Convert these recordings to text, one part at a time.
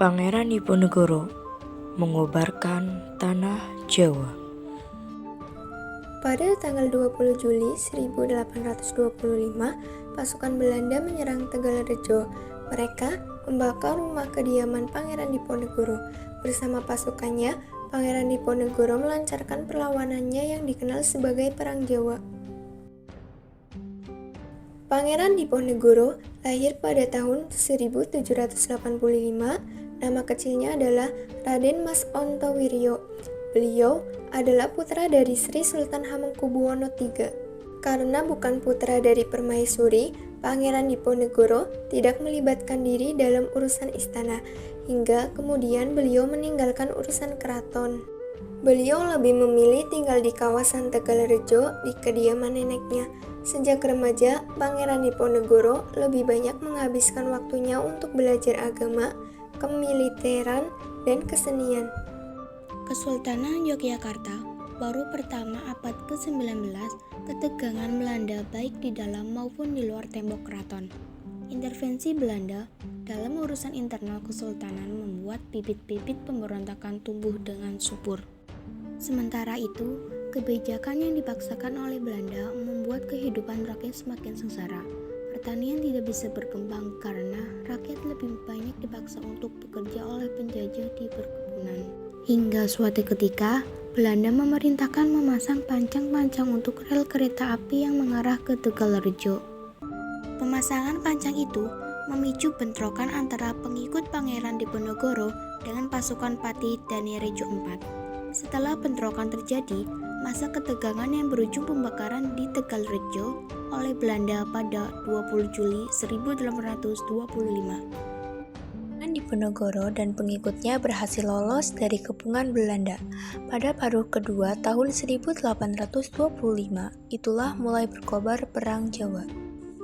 Pangeran Diponegoro mengobarkan tanah Jawa. Pada tanggal 20 Juli 1825, pasukan Belanda menyerang Tegalrejo. Mereka membakar rumah kediaman Pangeran Diponegoro. Bersama pasukannya, Pangeran Diponegoro melancarkan perlawanannya yang dikenal sebagai Perang Jawa. Pangeran Diponegoro lahir pada tahun 1785. Nama kecilnya adalah Raden Mas Ontowiryo. Beliau adalah putra dari Sri Sultan Hamengkubuwono III. Karena bukan putra dari permaisuri, Pangeran Diponegoro tidak melibatkan diri dalam urusan istana, hingga kemudian beliau meninggalkan urusan keraton. Beliau lebih memilih tinggal di kawasan Tegalrejo di kediaman neneknya. Sejak remaja, Pangeran Diponegoro lebih banyak menghabiskan waktunya untuk belajar agama, kemiliteran, dan kesenian. Kesultanan Yogyakarta baru pertama abad ke-19, ketegangan Belanda baik di dalam maupun di luar tembok keraton. Intervensi Belanda dalam urusan internal kesultanan membuat bibit-bibit pemberontakan tumbuh dengan subur. Sementara itu, kebijakan yang dipaksakan oleh Belanda membuat kehidupan rakyat semakin sengsara. Pertanian tidak bisa berkembang karena rakyat lebih banyak dipaksa untuk bekerja oleh penjajah di perkebunan. Hingga suatu ketika, Belanda memerintahkan memasang pancang-pancang untuk rel kereta api yang mengarah ke Tegalrejo. Pemasangan pancang itu memicu bentrokan antara pengikut Pangeran Diponegoro dengan pasukan Patih Danurejo IV. Setelah bentrokan terjadi, masa ketegangan yang berujung pembakaran di Tegalrejo oleh Belanda pada 20 Juli 1825. Diponegoro dan pengikutnya berhasil lolos dari kepungan Belanda. Pada paruh kedua tahun 1825, itulah mulai berkobar Perang Jawa.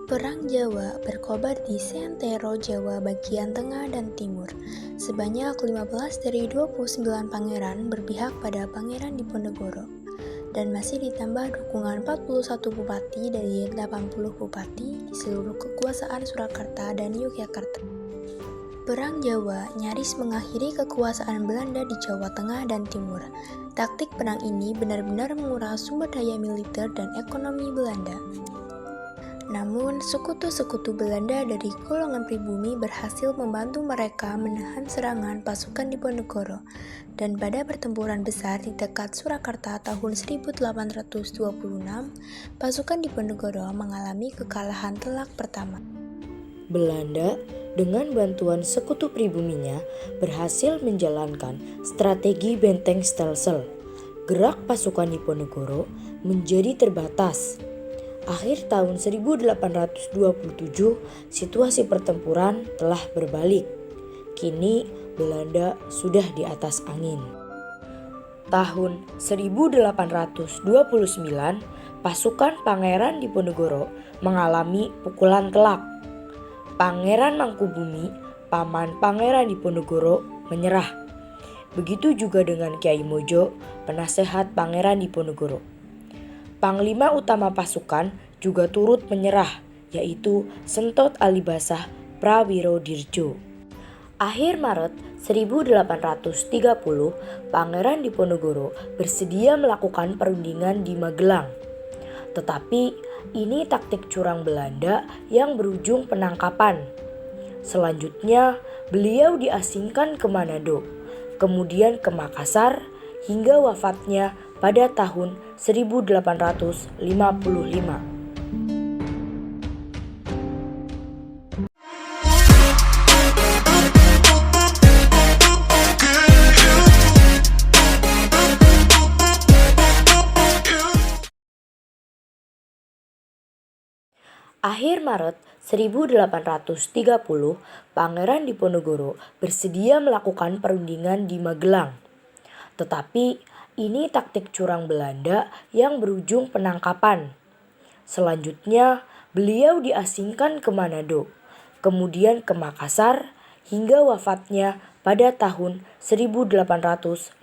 Perang Jawa berkobar di seantero Jawa bagian tengah dan timur. Sebanyak 15 dari 29 pangeran berpihak pada Pangeran Diponegoro, dan masih ditambah dukungan 41 bupati dari 80 bupati di seluruh kekuasaan Surakarta dan Yogyakarta. Perang Jawa nyaris mengakhiri kekuasaan Belanda di Jawa Tengah dan Timur. Taktik perang ini benar-benar menguras sumber daya militer dan ekonomi Belanda. Namun, sekutu-sekutu Belanda dari golongan pribumi berhasil membantu mereka menahan serangan pasukan Diponegoro, dan pada pertempuran besar di dekat Surakarta tahun 1826, pasukan Diponegoro mengalami kekalahan telak pertama. Belanda dengan bantuan sekutu pribuminya berhasil menjalankan strategi benteng Stelsel. Gerak pasukan Diponegoro menjadi terbatas. Akhir tahun 1827, situasi pertempuran telah berbalik. Kini Belanda sudah di atas angin. Tahun 1829, pasukan Pangeran Diponegoro mengalami pukulan telak. Pangeran Mangkubumi, paman Pangeran Diponegoro, menyerah. Begitu juga dengan Kyai Mojo, penasehat Pangeran Diponegoro. Panglima utama pasukan juga turut menyerah, yaitu Sentot Alibasah Prawirodirjo. Akhir Maret 1830, Pangeran Diponegoro bersedia melakukan perundingan di Magelang. Tetapi ini taktik curang Belanda yang berujung penangkapan. Selanjutnya, beliau diasingkan ke Manado, kemudian ke Makassar, hingga wafatnya pada tahun 1855. Akhir Maret 1830, Pangeran Diponegoro bersedia melakukan perundingan di Magelang. Tetapi ini taktik curang Belanda yang berujung penangkapan. Selanjutnya, beliau diasingkan ke Manado, kemudian ke Makassar, hingga wafatnya pada tahun 1855.